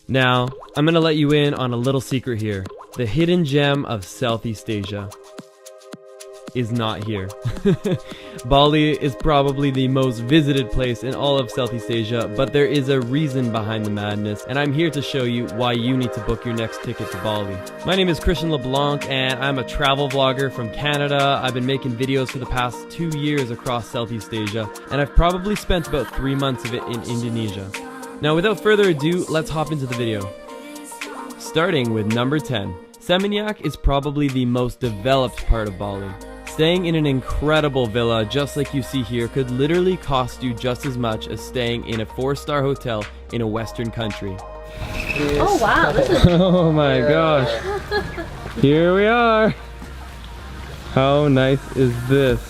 Now, I'm gonna let you in on a little secret here. The hidden gem of Southeast Asia is not here. Bali is probably the most visited place in all of Southeast Asia, but there is a reason behind the madness, and I'm here to show you why you need to book your next ticket to Bali. My name is Christian LeBlanc, and I'm a travel vlogger from Canada. I've been making videos for the past 2 years across Southeast Asia, and I've probably spent about 3 months of it in Indonesia. Now, without further ado, let's hop into the video. Starting with number 10. Seminyak is probably the most developed part of Bali. Staying in an incredible villa just like you see here could literally cost you just as much as staying in a 4-star hotel in a Western country. Oh wow, this is... Oh my gosh. Here we are. How nice is this?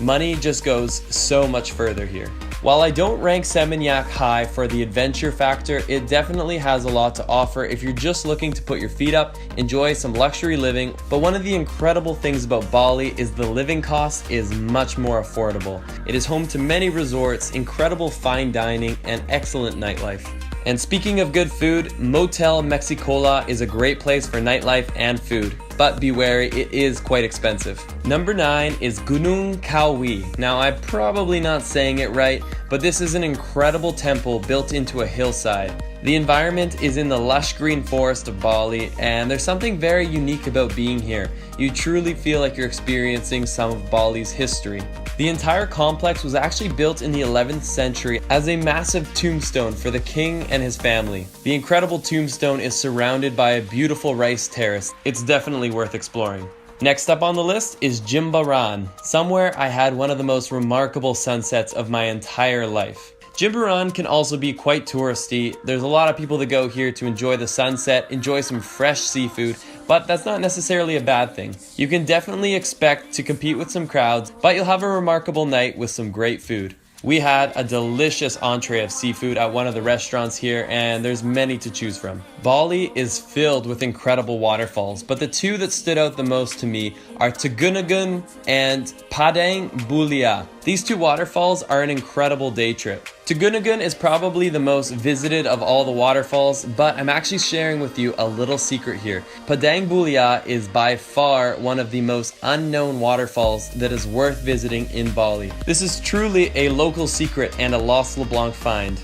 Money just goes so much further here. While I don't rank Seminyak high for the adventure factor, it definitely has a lot to offer if you're just looking to put your feet up, enjoy some luxury living. But one of the incredible things about Bali is the living cost is much more affordable. It is home to many resorts, incredible fine dining, and excellent nightlife. And speaking of good food, Motel Mexicola is a great place for nightlife and food. But be wary, it is quite expensive. Number 9 is Gunung Kawi. Now, I'm probably not saying it right, but this is an incredible temple built into a hillside. The environment is in the lush green forest of Bali, and there's something very unique about being here. You truly feel like you're experiencing some of Bali's history. The entire complex was actually built in the 11th century as a massive tombstone for the king and his family. The incredible tombstone is surrounded by a beautiful rice terrace. It's definitely worth exploring. Next up on the list is Jimbaran, somewhere I had one of the most remarkable sunsets of my entire life. Jimbaran can also be quite touristy. There's a lot of people that go here to enjoy the sunset, enjoy some fresh seafood, but that's not necessarily a bad thing. You can definitely expect to compete with some crowds, but you'll have a remarkable night with some great food. We had a delicious entree of seafood at one of the restaurants here, and there's many to choose from. Bali is filled with incredible waterfalls, but the two that stood out the most to me are Tugunagun and Padang Bulia. These two waterfalls are an incredible day trip. Tugunagun is probably the most visited of all the waterfalls, but I'm actually sharing with you a little secret here. Padang Bulia is by far one of the most unknown waterfalls that is worth visiting in Bali. This is truly a local secret and a Lost LeBlanc find.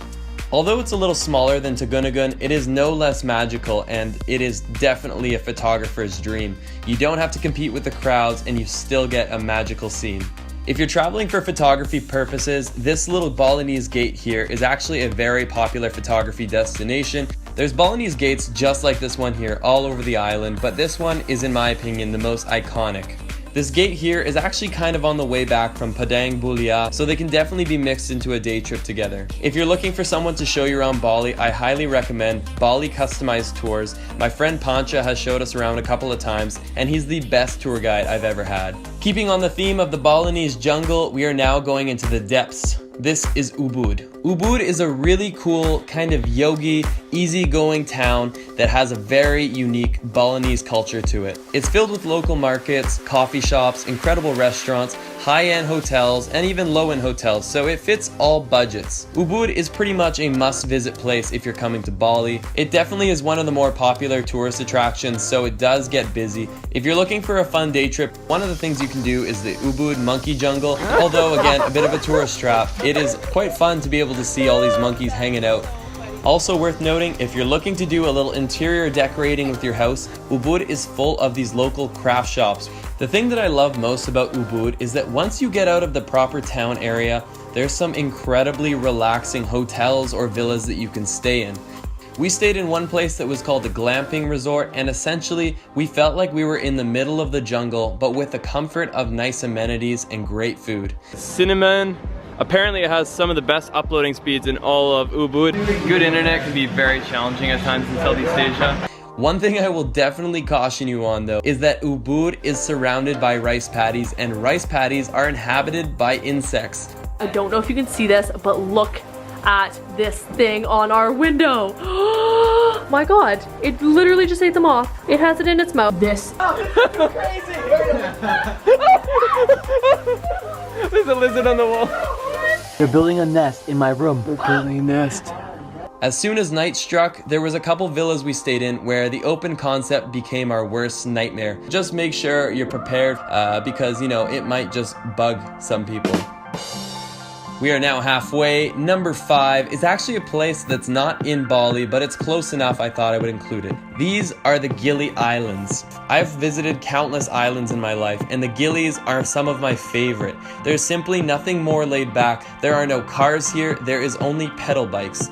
Although it's a little smaller than Tugunagun, it is no less magical, and it is definitely a photographer's dream. You don't have to compete with the crowds, and you still get a magical scene. If you're traveling for photography purposes, this little Balinese gate here is actually a very popular photography destination. There's Balinese gates just like this one here all over the island, but this one is, in my opinion, the most iconic. This gate here is actually kind of on the way back from Padang Bulia, so they can definitely be mixed into a day trip together. If you're looking for someone to show you around Bali, I highly recommend Bali Customized Tours. My friend Panca has showed us around a couple of times, and he's the best tour guide I've ever had. Keeping on the theme of the Balinese jungle, we are now going into the depths. This is Ubud. Ubud is a really cool, kind of yogi, easygoing town that has a very unique Balinese culture to it. It's filled with local markets, coffee shops, incredible restaurants, high-end hotels, and even low-end hotels, so it fits all budgets. Ubud is pretty much a must-visit place if you're coming to Bali. It definitely is one of the more popular tourist attractions, so it does get busy. If you're looking for a fun day trip, one of the things you can do is the Ubud Monkey Jungle. Although, again, a bit of a tourist trap, it is quite fun to be able to see all these monkeys hanging out. Also worth noting, if you're looking to do a little interior decorating with your house, Ubud is full of these local craft shops. The thing that I love most about Ubud is that once you get out of the proper town area, there's some incredibly relaxing hotels or villas that you can stay in. We stayed in one place that was called the Glamping Resort, and essentially we felt like we were in the middle of the jungle, but with the comfort of nice amenities and great food. Cinnamon. Apparently it has some of the best uploading speeds in all of Ubud. Good internet can be very challenging at times in Southeast Asia. One thing I will definitely caution you on though is that Ubud is surrounded by rice paddies, and rice paddies are inhabited by insects. I don't know if you can see this, but look at this thing on our window. My god, it literally just ate them off. It has it in its mouth. This. Oh, crazy! There's a lizard on the wall. They're building a nest in my room. They're building a nest. As soon as night struck, there was a couple villas we stayed in where the open concept became our worst nightmare. Just make sure you're prepared because, you know, it might just bug some people. We are now halfway. Number 5 is actually a place that's not in Bali, but it's close enough I thought I would include it. These are the Gili Islands. I've visited countless islands in my life, and the Gilis are some of my favorite. There's simply nothing more laid back. There are no cars here, there is only pedal bikes.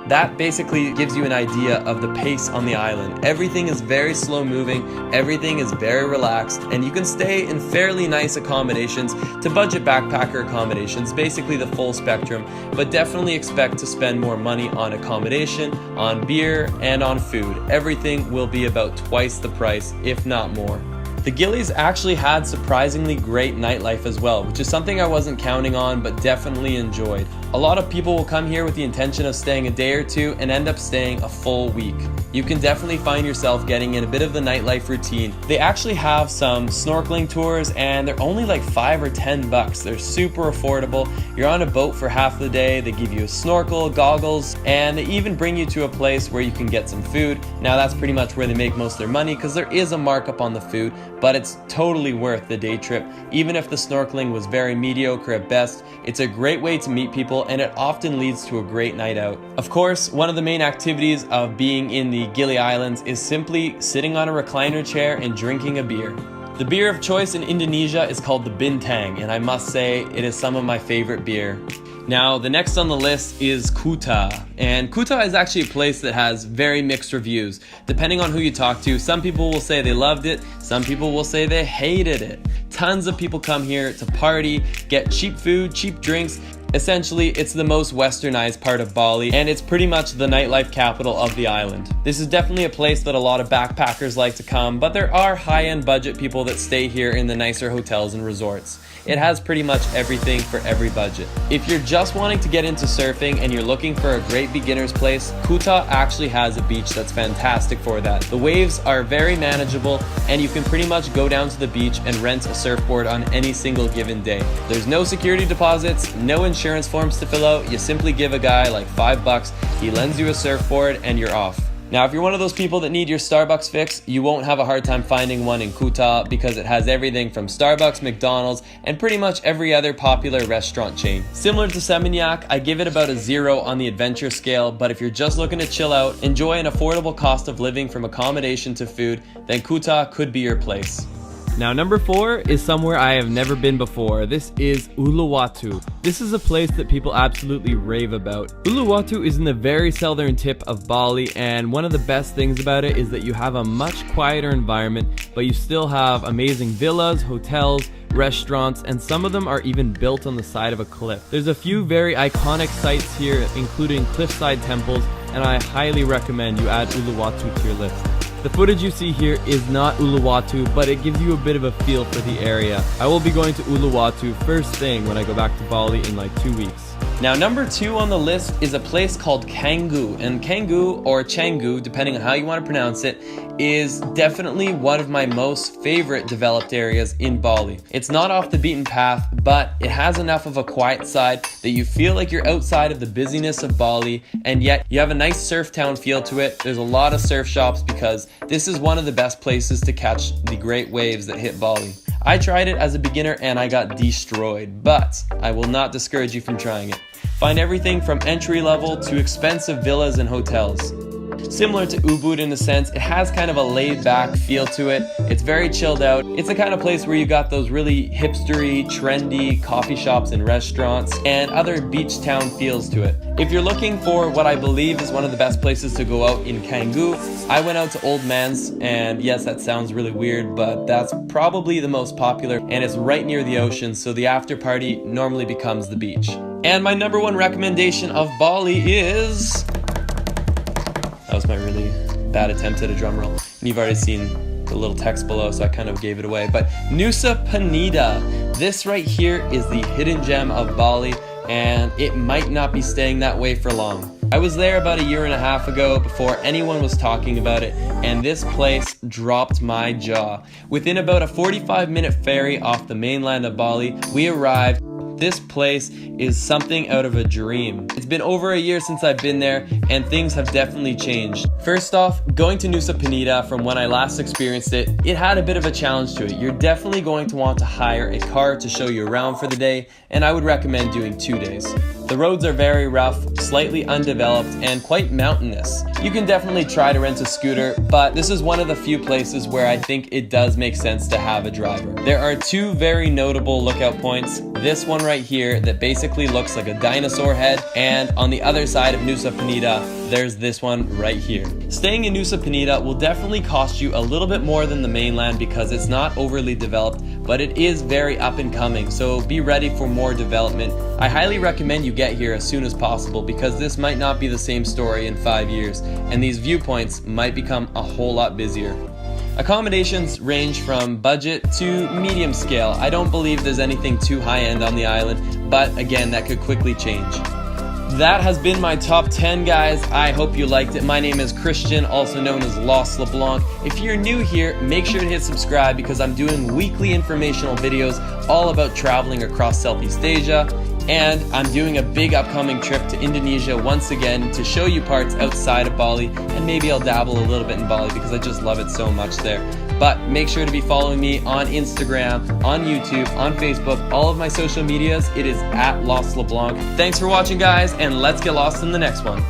That basically gives you an idea of the pace on the island. Everything is very slow moving, everything is very relaxed, and you can stay in fairly nice accommodations to budget backpacker accommodations, basically the full spectrum, but definitely expect to spend more money on accommodation, on beer, and on food. Everything will be about twice the price, if not more. The Gilis actually had surprisingly great nightlife as well, which is something I wasn't counting on but definitely enjoyed. A lot of people will come here with the intention of staying a day or two and end up staying a full week. You can definitely find yourself getting in a bit of the nightlife routine. They actually have some snorkeling tours and they're only like $5 or $10. They're super affordable. You're on a boat for half the day, they give you a snorkel, goggles, and they even bring you to a place where you can get some food. Now that's pretty much where they make most of their money because there is a markup on the food, but it's totally worth the day trip. Even if the snorkeling was very mediocre at best, it's a great way to meet people and it often leads to a great night out. Of course, one of the main activities of being in the Gili Islands is simply sitting on a recliner chair and drinking a beer. The beer of choice in Indonesia is called the Bintang, and I must say it is some of my favorite beer. Now, the next on the list is Kuta, and Kuta is actually a place that has very mixed reviews. Depending on who you talk to, some people will say they loved it, some people will say they hated it. Tons of people come here to party, get cheap food, cheap drinks. Essentially, it's the most westernized part of Bali, and it's pretty much the nightlife capital of the island. This is definitely a place that a lot of backpackers like to come, but there are high-end budget people that stay here in the nicer hotels and resorts. It has pretty much everything for every budget. If you're just wanting to get into surfing and you're looking for a great beginner's place, Kuta actually has a beach that's fantastic for that. The waves are very manageable and you can pretty much go down to the beach and rent a surfboard on any single given day. There's no security deposits, no insurance forms to fill out. You simply give a guy like $5, he lends you a surfboard and you're off. Now, if you're one of those people that need your Starbucks fix, you won't have a hard time finding one in Kuta because it has everything from Starbucks, McDonald's, and pretty much every other popular restaurant chain. Similar to Seminyak, I give it about a 0 on the adventure scale, but if you're just looking to chill out, enjoy an affordable cost of living from accommodation to food, then Kuta could be your place. Now, number 4 is somewhere I have never been before. This is Uluwatu. This is a place that people absolutely rave about. Uluwatu is in the very southern tip of Bali, and one of the best things about it is that you have a much quieter environment, but you still have amazing villas, hotels, restaurants, and some of them are even built on the side of a cliff. There's a few very iconic sites here, including cliffside temples, and I highly recommend you add Uluwatu to your list. The footage you see here is not Uluwatu, but it gives you a bit of a feel for the area. I will be going to Uluwatu first thing when I go back to Bali in like 2 weeks. Now, number 2 on the list is a place called Canggu, and Canggu, or Canggu, depending on how you want to pronounce it, is definitely one of my most favorite developed areas in Bali. It's not off the beaten path, but it has enough of a quiet side that you feel like you're outside of the busyness of Bali, and yet you have a nice surf town feel to it. There's a lot of surf shops because this is one of the best places to catch the great waves that hit Bali. I tried it as a beginner and I got destroyed, but I will not discourage you from trying it. Find everything from entry level to expensive villas and hotels. Similar to Ubud in a sense, it has kind of a laid-back feel to it. It's very chilled out. It's the kind of place where you got those really hipstery, trendy coffee shops and restaurants and other beach town feels to it. If you're looking for what I believe is one of the best places to go out in Canggu, I went out to Old Man's, and yes, that sounds really weird, but that's probably the most popular, and it's right near the ocean, so the after party normally becomes the beach. And my number 1 recommendation of Bali is... That was my really bad attempt at a drum roll. And you've already seen the little text below, so I kind of gave it away. But Nusa Penida. This right here is the hidden gem of Bali, and it might not be staying that way for long. I was there about 1.5 years ago before anyone was talking about it, and this place dropped my jaw. Within about a 45-minute ferry off the mainland of Bali, we arrived. this place is something out of a dream. It's been over a year since I've been there, and things have definitely changed. First off, going to Nusa Penida from when I last experienced it, it had a bit of a challenge to it. You're definitely going to want to hire a car to show you around for the day, and I would recommend doing 2 days. The roads are very rough, slightly undeveloped, and quite mountainous. You can definitely try to rent a scooter, but this is one of the few places where I think it does make sense to have a driver. There are 2 very notable lookout points. This one right here that basically looks like a dinosaur head, and on the other side of Nusa Penida, there's this one right here. Staying in Nusa Penida will definitely cost you a little bit more than the mainland because it's not overly developed, but it is very up and coming, so be ready for more development. I highly recommend you get here as soon as possible because this might not be the same story in 5 years, and these viewpoints might become a whole lot busier. Accommodations range from budget to medium scale. I don't believe there's anything too high-end on the island, but again, that could quickly change. That has been my top 10, guys. I hope you liked it. My name is Christian, also known as Los LeBlanc. If you're new here, make sure to hit subscribe because I'm doing weekly informational videos all about traveling across Southeast Asia. And I'm doing a big upcoming trip to Indonesia once again to show you parts outside of Bali, and maybe I'll dabble a little bit in Bali because I just love it so much there. But make sure to be following me on Instagram, on YouTube, on Facebook, all of my social medias. It is at Los LeBlanc. Thanks for watching, guys, and let's get lost in the next one.